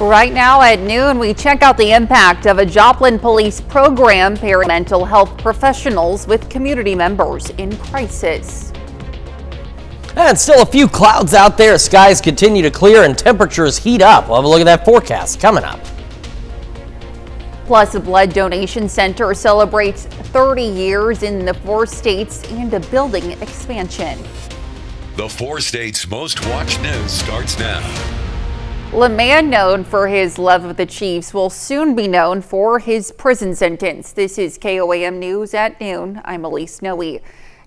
Right now at noon, we check out the impact of a Joplin police program pairing mental health professionals with community members in crisis. And still a few clouds out there. Skies continue to clear and temperatures heat up. We'll have a look at that forecast coming up. Plus, a blood donation center celebrates 30 years in the 4 states and a building expansion. The 4 states' most watched news starts now. A man known for his love of the Chiefs will soon be known for his prison sentence. This is KOAM News at noon. I'm Elise Noe.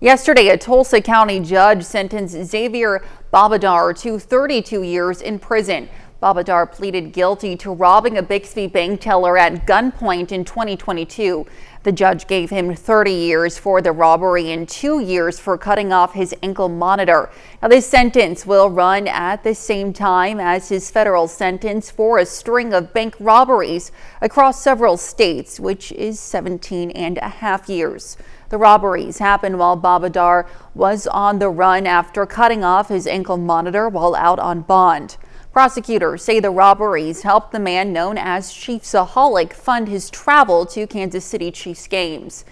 Yesterday, a Tulsa County judge sentenced Xavier Babadar to 32 years in prison. Babadar pleaded guilty to robbing a Bixby bank teller at gunpoint in 2022. The judge gave him 30 years for the robbery and 2 years for cutting off his ankle monitor. Now, this sentence will run at the same time as his federal sentence for a string of bank robberies across several states, which is 17.5 years. The robberies happened while Babadar was on the run after cutting off his ankle monitor while out on bond. Prosecutors say the robberies helped the man known as Chiefsaholic fund his travel to Kansas City Chiefs games.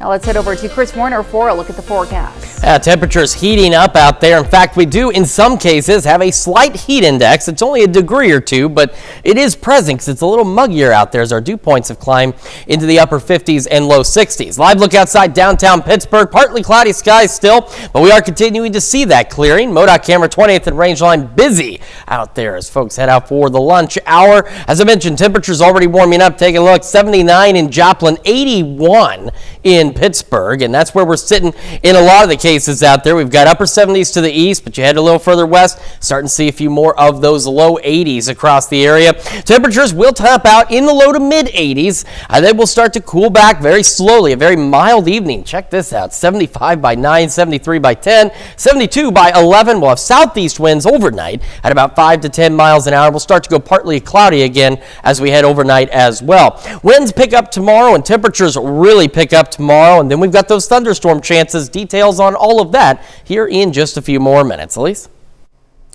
Now let's head over to Chris Warner for a look at the forecast. Temperatures heating up out there. In fact, we do in some cases have a slight heat index. It's only a degree or two, but it is present because it's a little muggier out there as our dew points have climbed into the upper 50s and low 60s. Live look outside downtown Pittsburgh. Partly cloudy skies still, but we are continuing to see that clearing. MoDOT camera 20th and range line busy out there as folks head out for the lunch hour. As I mentioned, temperatures already warming up. Take a look. 79 in Joplin, 81 in Pittsburgh, and that's where we're sitting in a lot of the cases out there. We've got upper 70s to the east, but you head a little further west, starting to see a few more of those low 80s across the area. Temperatures will top out in the low to mid 80s, and then we'll start to cool back very slowly. A very mild evening. Check this out. 75 by 9, 73 by 10, 72 by 11. We'll have southeast winds overnight at about 5 to 10 miles an hour. We'll start to go partly cloudy again as we head overnight as well. Winds pick up tomorrow and temperatures really pick up tomorrow. And then we've got those thunderstorm chances. Details on all of that here in just a few more minutes. Elise?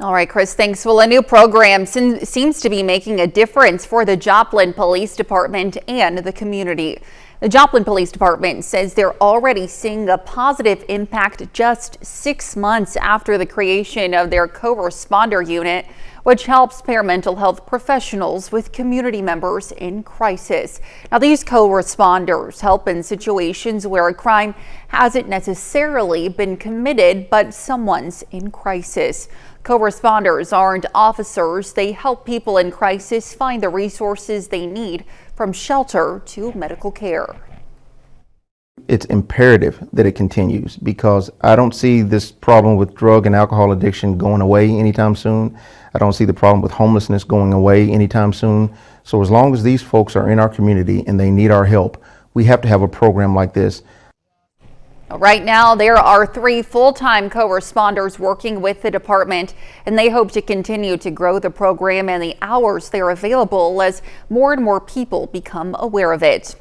All right, Chris, thanks. Well, a new program seems to be making a difference for the Joplin Police Department and the community. The Joplin Police Department says they're already seeing a positive impact just 6 months after the creation of their co-responder unit, which helps pair mental health professionals with community members in crisis. Now, these co-responders help in situations where a crime hasn't necessarily been committed, but someone's in crisis. Co-responders aren't officers. They help people in crisis find the resources they need, from shelter to medical care. It's imperative that it continues because I don't see this problem with drug and alcohol addiction going away anytime soon. I don't see the problem with homelessness going away anytime soon. So as long as these folks are in our community and they need our help, we have to have a program like this. Right now, there are 3 full-time co-responders working with the department, and they hope to continue to grow the program and the hours they're available as more and more people become aware of it.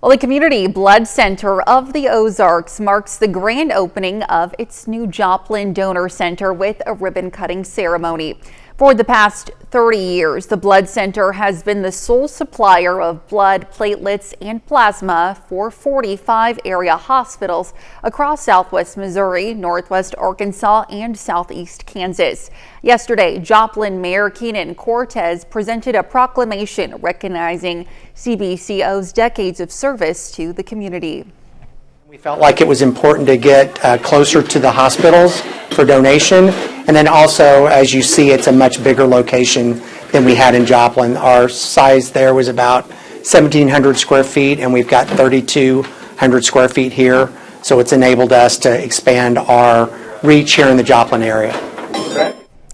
Well, the Community Blood Center of the Ozarks marks the grand opening of its new Joplin Donor Center with a ribbon-cutting ceremony. For the past 30 years, the Blood Center has been the sole supplier of blood, platelets, and plasma for 45 area hospitals across southwest Missouri, northwest Arkansas, and southeast Kansas. Yesterday, Joplin Mayor Keenan Cortez presented a proclamation recognizing CBCO's decades of service to the community. We felt like it was important to get closer to the hospitals for donation. And then also, as you see, it's a much bigger location than we had in Joplin. Our size there was about 1,700 square feet, and we've got 3,200 square feet here. So it's enabled us to expand our reach here in the Joplin area.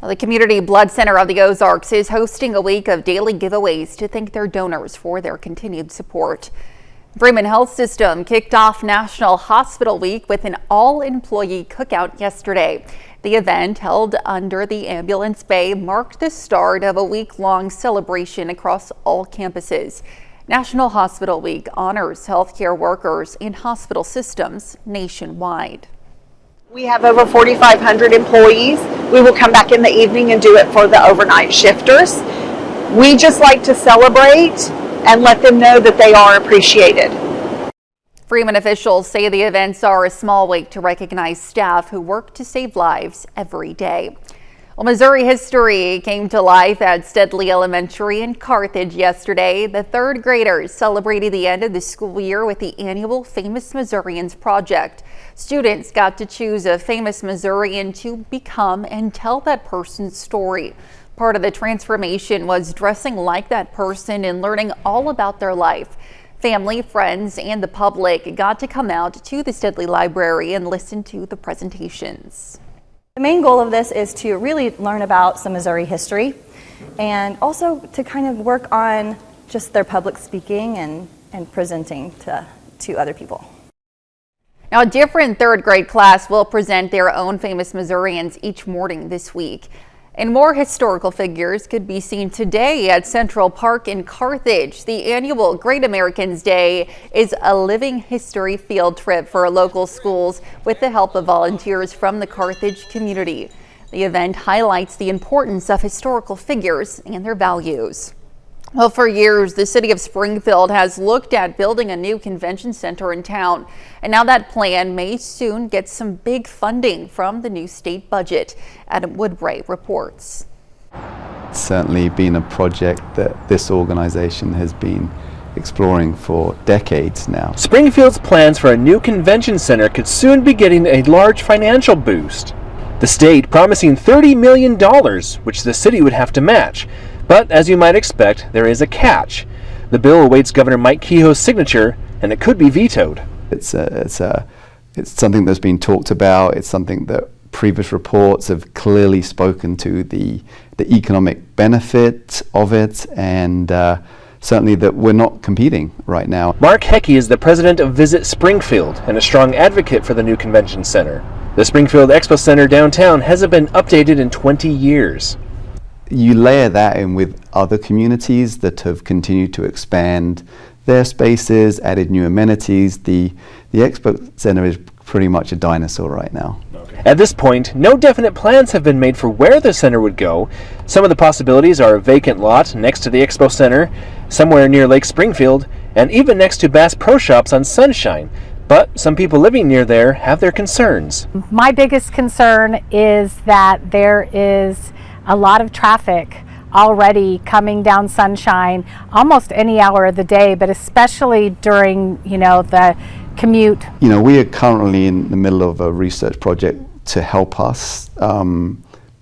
The Community Blood Center of the Ozarks is hosting a week of daily giveaways to thank their donors for their continued support. Freeman Health System kicked off National Hospital Week with an all-employee cookout yesterday. The event, held under the ambulance bay, marked the start of a week-long celebration across all campuses. National Hospital Week honors healthcare workers in hospital systems nationwide. We have over 4,500 employees. We will come back in the evening and do it for the overnight shifters. we just like to celebrate and let them know that they are appreciated. Freeman officials say the events are a small way to recognize staff who work to save lives every day. Well, Missouri history came to life at Steadley Elementary in Carthage yesterday. The third graders celebrated the end of the school year with the annual Famous Missourians project. Students got to choose a famous Missourian to become and tell that person's story. Part of the transformation was dressing like that person and learning all about their life. Family, friends, and the public got to come out to the Steadley Library and listen to the presentations. The main goal of this is to really learn about some Missouri history and also to kind of work on just their public speaking and presenting to other people. Now, a different third grade class will present their own famous Missourians each morning this week. And more historical figures could be seen today at Central Park in Carthage. The annual Great Americans Day is a living history field trip for local schools with the help of volunteers from the Carthage community. The event highlights the importance of historical figures and their values. Well, for years, the city of Springfield has looked at building a new convention center in town. And now that plan may soon get some big funding from the new state budget. Adam Woodbray reports. It's certainly been a project that this organization has been exploring for decades now. Springfield's plans for a new convention center could soon be getting a large financial boost. The state promising $30 million, which the city would have to match. But as you might expect, there is a catch. The bill awaits Governor Mike Kehoe's signature, and it could be vetoed. It's something that's been talked about. It's something that previous reports have clearly spoken to the economic benefit of it, and certainly that we're not competing right now. Mark Heckey is the president of Visit Springfield and a strong advocate for the new convention center. The Springfield Expo Center downtown hasn't been updated in 20 years. You layer that in with other communities that have continued to expand their spaces, added new amenities. The Expo Center is pretty much a dinosaur right now. At this point, no definite plans have been made for where the center would go. Some of the possibilities are a vacant lot next to the Expo Center, somewhere near Lake Springfield, and even next to Bass Pro Shops on Sunshine. But some people living near there have their concerns. My biggest concern is that there is a lot of traffic already coming down Sunshine almost any hour of the day, but especially during, the commute. We are currently in the middle of a research project to help us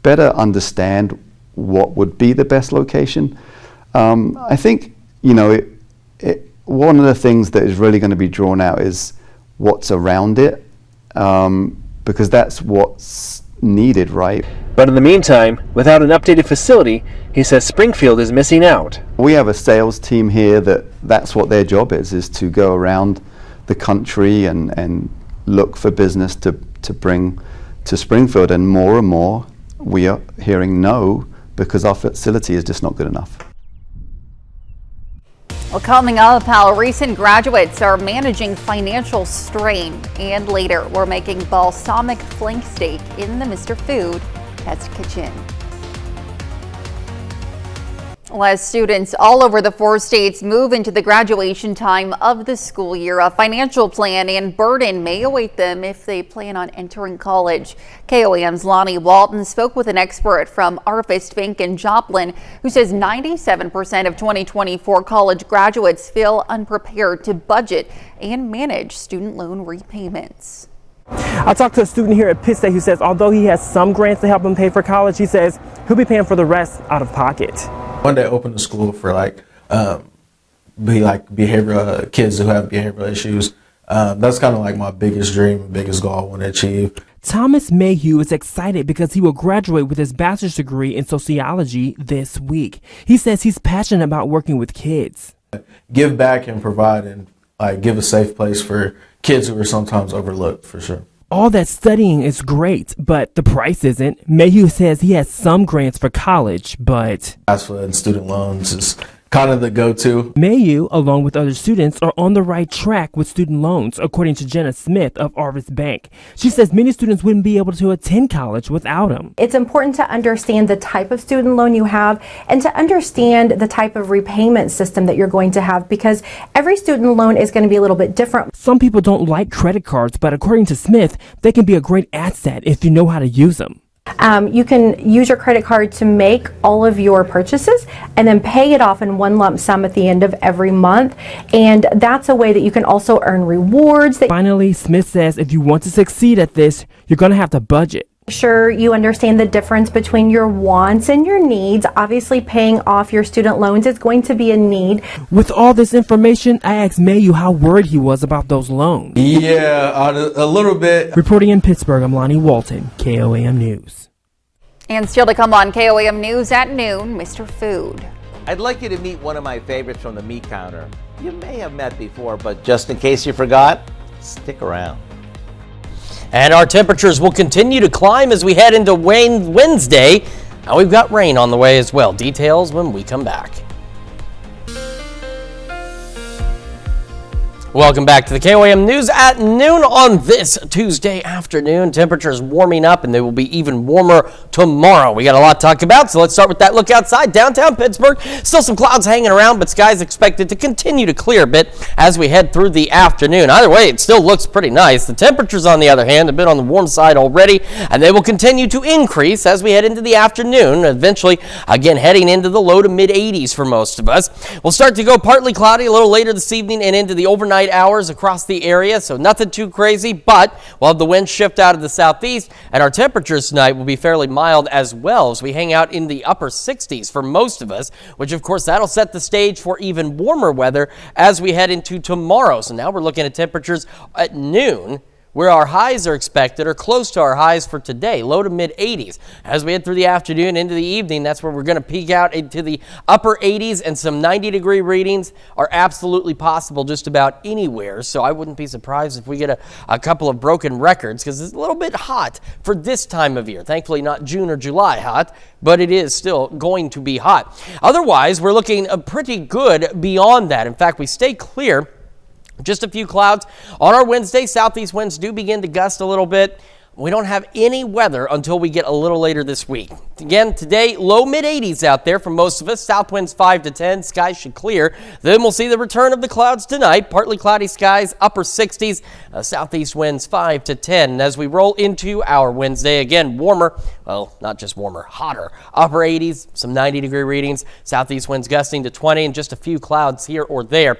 better understand what would be the best location. I think, one of the things that is really going to be drawn out is what's around it, because that's what's needed, right? But in the meantime, without an updated facility, he says Springfield is missing out. We have a sales team here that's what their job is to go around the country and look for business to bring to Springfield, and more we are hearing no, because our facility is just not good enough. Well, coming up, how recent graduates are managing financial strain, and later we're making balsamic flank steak in the Mr. Food Test Kitchen. As students all over the 4 states move into the graduation time of the school year, a financial plan and burden may await them if they plan on entering college. KOAM's Lonnie Walton spoke with an expert from Arvest, Fink and Joplin who says 97% of 2024 college graduates feel unprepared to budget and manage student loan repayments. I talked to a student here at Pitt State who says although he has some grants to help him pay for college, he says he'll be paying for the rest out of pocket. One day open the school for behavioral kids who have behavioral issues. That's kind of like my biggest dream, biggest goal I want to achieve. Thomas Mayhew is excited because he will graduate with his bachelor's degree in sociology this week. He says he's passionate about working with kids. Give back and provide and give a safe place for kids who are sometimes overlooked, for sure. All that studying is great, but the price isn't. Mayhew says he has some grants for college, but FAFSA and student loans is kind of the go-to. Mayu, along with other students, are on the right track with student loans, according to Jenna Smith of Arvis Bank. She says many students wouldn't be able to attend college without them. It's important to understand the type of student loan you have and to understand the type of repayment system that you're going to have, because every student loan is going to be a little bit different. Some people don't like credit cards, but according to Smith, they can be a great asset if you know how to use them. You can use your credit card to make all of your purchases and then pay it off in one lump sum at the end of every month. And that's a way that you can also earn rewards. Finally, Smith says if you want to succeed at this, you're going to have to budget. Sure, you understand the difference between your wants and your needs. Obviously, paying off your student loans is going to be a need. With all this information, I asked Mayu how worried he was about those loans. Yeah, a little bit. Reporting in Pittsburgh, I'm Lonnie Walton, KOAM News. And still to come on KOAM News at noon, Mr. Food. I'd like you to meet one of my favorites from the meat counter. You may have met before, but just in case you forgot, stick around. And our temperatures will continue to climb as we head into Wednesday. Now we've got rain on the way as well. Details when we come back. Welcome back to the KOAM News at noon on this Tuesday afternoon. Temperatures warming up and they will be even warmer tomorrow. We got a lot to talk about, so let's start with that look outside downtown Pittsburgh. Still some clouds hanging around, but skies expected to continue to clear a bit as we head through the afternoon. Either way, it still looks pretty nice. The temperatures, on the other hand, have been on the warm side already, and they will continue to increase as we head into the afternoon. Eventually, again, heading into the low to mid 80s for most of us. We'll start to go partly cloudy a little later this evening and into the overnight hours across the area, so nothing too crazy, but we'll have the wind shift out of the southeast, and our temperatures tonight will be fairly mild as well as we hang out in the upper 60s for most of us, which of course that'll set the stage for even warmer weather as we head into tomorrow. So now we're looking at temperatures at noon where our highs are expected or close to our highs for today, low to mid 80s. As we head through the afternoon into the evening, that's where we're going to peak out into the upper 80s, and some 90-degree readings are absolutely possible just about anywhere. So I wouldn't be surprised if we get a couple of broken records, because it's a little bit hot for this time of year. Thankfully not June or July hot, but it is still going to be hot. Otherwise, we're looking pretty good beyond that. In fact, we stay clear. Just a few clouds on our Wednesday. Southeast winds do begin to gust a little bit. We don't have any weather until we get a little later this week. Again, today, low mid 80s out there for most of us. South winds 5 to 10. Skies should clear. Then we'll see the return of the clouds tonight. Partly cloudy skies, upper 60s. Southeast winds 5 to 10. And as we roll into our Wednesday, again, warmer. Well, not just warmer, hotter. Upper 80s, some 90-degree readings. Southeast winds gusting to 20 and just a few clouds here or there.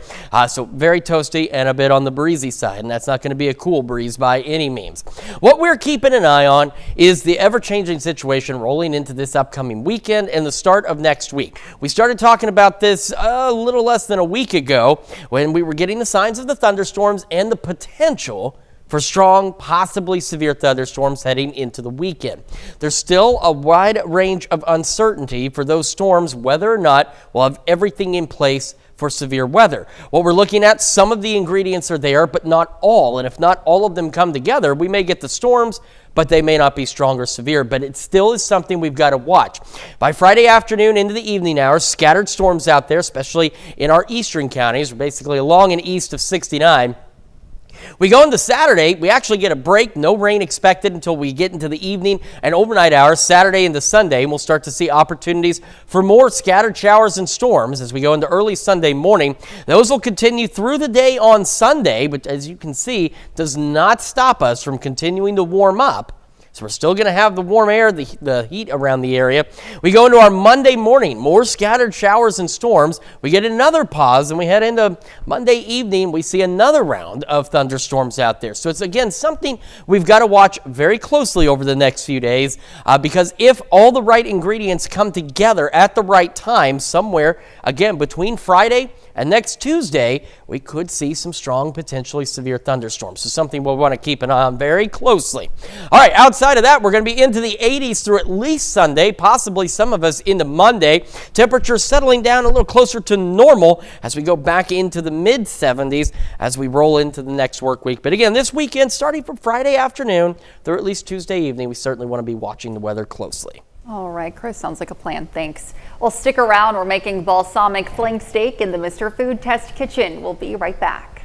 So very toasty and a bit on the breezy side. And that's not going to be a cool breeze by any means. What we're keeping an eye on is the ever-changing situation rolling into this upcoming weekend and the start of next week. We started talking about this a little less than a week ago when we were getting the signs of the thunderstorms and the potential for strong, possibly severe thunderstorms heading into the weekend. There's still a wide range of uncertainty for those storms, whether or not we'll have everything in place for severe weather. What we're looking at, some of the ingredients are there, but not all. And if not all of them come together, we may get the storms, but they may not be strong or severe. But it still is something we've got to watch. By Friday afternoon into the evening hours, scattered storms out there, especially in our eastern counties, basically along and east of 69. We go into Saturday, we actually get a break, no rain expected until we get into the evening and overnight hours, Saturday into Sunday, and we'll start to see opportunities for more scattered showers and storms as we go into early Sunday morning. Those will continue through the day on Sunday, but as you can see, does not stop us from continuing to warm up. So we're still going to have the warm air, the heat around the area. We go into our Monday morning, more scattered showers and storms. We get another pause, and we head into Monday evening. We see another round of thunderstorms out there. So it's, again, something we've got to watch very closely over the next few days because if all the right ingredients come together at the right time, somewhere, again, between Friday and next Tuesday, we could see some strong, potentially severe thunderstorms. So something we'll want to keep an eye on very closely. All right, outside of that, we're going to be into the 80s through at least Sunday, possibly some of us into Monday. Temperatures settling down a little closer to normal as we go back into the mid-70s as we roll into the next work week. But again, this weekend, starting from Friday afternoon through at least Tuesday evening, we certainly want to be watching the weather closely. All right, Chris, sounds like a plan. Thanks. Well, stick around. We're making balsamic flank steak in the Mr. Food Test Kitchen. We'll be right back.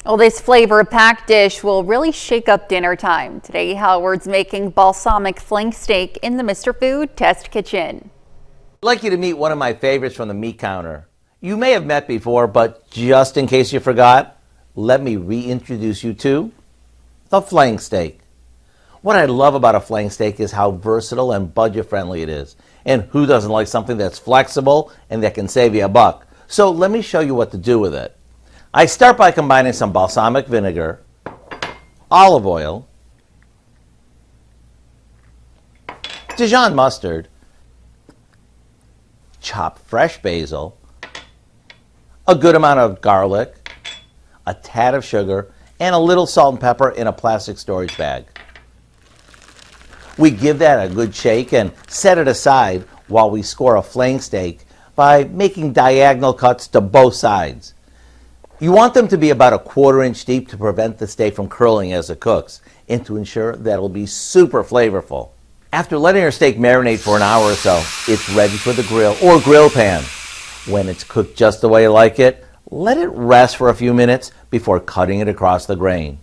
Well, this flavor-packed dish will really shake up dinner time. Today, Howard's making balsamic flank steak in the Mr. Food Test Kitchen. I'd like you to meet one of my favorites from the meat counter. You may have met before, but just in case you forgot, let me reintroduce you to the flank steak. What I love about a flank steak is how versatile and budget-friendly it is. And who doesn't like something that's flexible and that can save you a buck? So let me show you what to do with it. I start by combining some balsamic vinegar, olive oil, Dijon mustard, chopped fresh basil, a good amount of garlic, a tad of sugar, and a little salt and pepper in a plastic storage bag. We give that a good shake and set it aside while we score a flank steak by making diagonal cuts to both sides. You want them to be about a 1/4 inch deep to prevent the steak from curling as it cooks and to ensure that it'll be super flavorful. After letting your steak marinate for an hour or so, it's ready for the grill or grill pan. When it's cooked just the way you like it, let it rest for a few minutes before cutting it across the grain.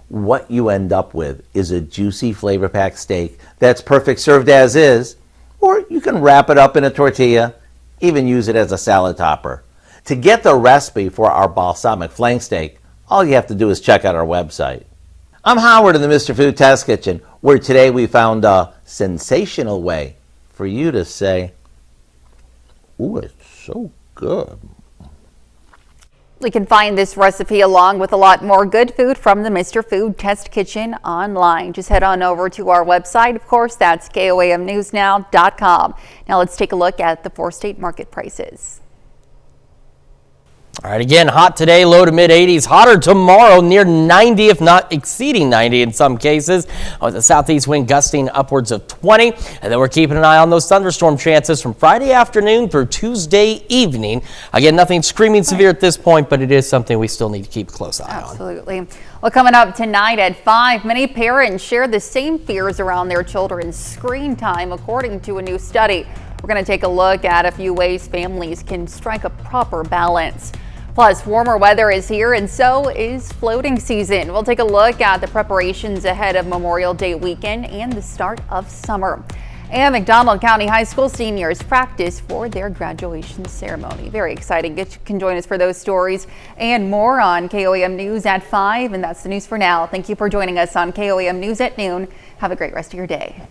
What you end up with is a juicy flavor-packed steak that's perfect served as is, or you can wrap it up in a tortilla, even use it as a salad topper. To get the recipe for our balsamic flank steak, all you have to do is check out our website. I'm Howard in the Mr. Food Test Kitchen, where today we found a sensational way for you to say, "Ooh, it's so good." You can find this recipe along with a lot more good food from the Mr. Food Test Kitchen online. Just head on over to our website. Of course, that's KOAMnewsnow.com. Now let's take a look at the 4-state market prices. All right, again, hot today, low to mid 80s. Hotter tomorrow, near 90, if not exceeding 90 in some cases. With the southeast wind gusting upwards of 20. And then we're keeping an eye on those thunderstorm chances from Friday afternoon through Tuesday evening. Again, nothing screaming severe at this point, but it is something we still need to keep a close eye on. Absolutely. Well, coming up tonight at 5, many parents share the same fears around their children's screen time, according to a new study. We're going to take a look at a few ways families can strike a proper balance. Plus, warmer weather is here and so is floating season. We'll take a look at the preparations ahead of Memorial Day weekend and the start of summer. And McDonald County High School seniors practice for their graduation ceremony. Very exciting. You can join us for those stories and more on KOAM News at 5. And that's the news for now. Thank you for joining us on KOAM News at noon. Have a great rest of your day.